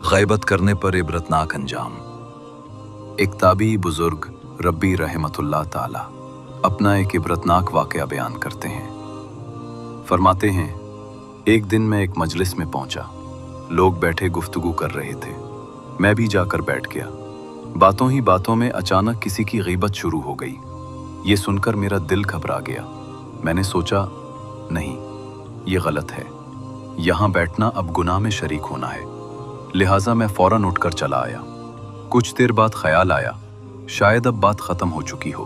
गैबत करने पर इबरतनाक अंजाम। एक ताबी बुजुर्ग रब्बी रहमतुल्लाह ताला अपना एक इबरतनाक वाक़या बयान करते हैं। फरमाते हैं, एक दिन मैं एक मजलिस में पहुंचा। लोग बैठे गुफ्तगू कर रहे थे। मैं भी जाकर बैठ गया। बातों ही बातों में अचानक किसी की गीबत शुरू हो गई। ये सुनकर मेरा दिल घबरा गया। मैंने सोचा, नहीं, ये गलत है। यहाँ बैठना अब गुनाह में शरीक होना है। लिहाजा मैं फौरन उठकर चला आया। कुछ देर बाद ख्याल आया, शायद अब बात ख़त्म हो चुकी हो।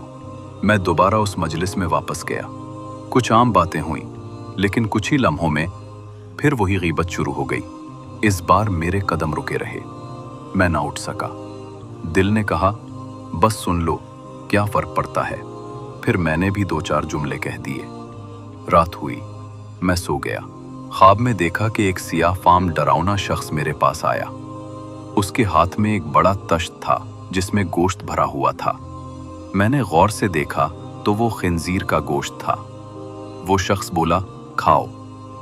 मैं दोबारा उस मजलिस में वापस गया। कुछ आम बातें हुई, लेकिन कुछ ही लम्हों में फिर वही गीबत शुरू हो गई। इस बार मेरे कदम रुके रहे। मैं ना उठ सका। दिल ने कहा, बस सुन लो, क्या फ़र्क पड़ता है। फिर मैंने भी 2-4 जुमले कह दिए। रात हुई, मैं सो गया। ख्वाब में देखा कि एक सियाह फाम डरावना शख्स मेरे पास आया। उसके हाथ में एक बड़ा तश्त था जिसमें गोश्त भरा हुआ था। मैंने गौर से देखा तो वो खिंजीर का गोश्त था। वो शख्स बोला, खाओ।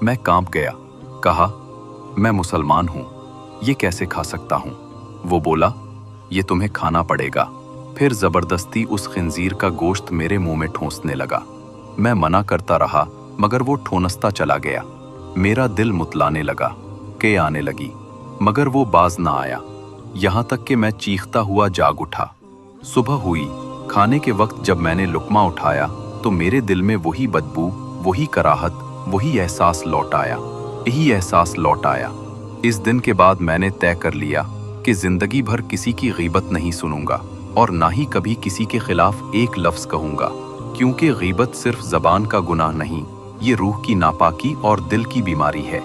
मैं कांप गया। कहा, मैं मुसलमान हूँ, ये कैसे खा सकता हूँ। वो बोला, ये तुम्हें खाना पड़ेगा। फिर ज़बरदस्ती उस खिंजीर का गोश्त मेरे मुंह में ठोंसने लगा। मैं मना करता रहा, मगर वो ठोंसता चला गया। मेरा दिल मुतलाने लगा, के आने लगी, मगर वो बाज ना आया। यहाँ तक कि मैं चीखता हुआ जाग उठा। सुबह हुई। खाने के वक्त जब मैंने लुक़मा उठाया तो मेरे दिल में वही बदबू, वही कराहत, वही एहसास लौट आया। इस दिन के बाद मैंने तय कर लिया कि ज़िंदगी भर किसी की गीबत नहीं सुनूंगा और ना ही कभी किसी के खिलाफ एक लफ्ज़ कहूँगा, क्योंकि गीबत सिर्फ ज़बान का गुनाह नहीं, ये रूह की नापाकी और दिल की बीमारी है।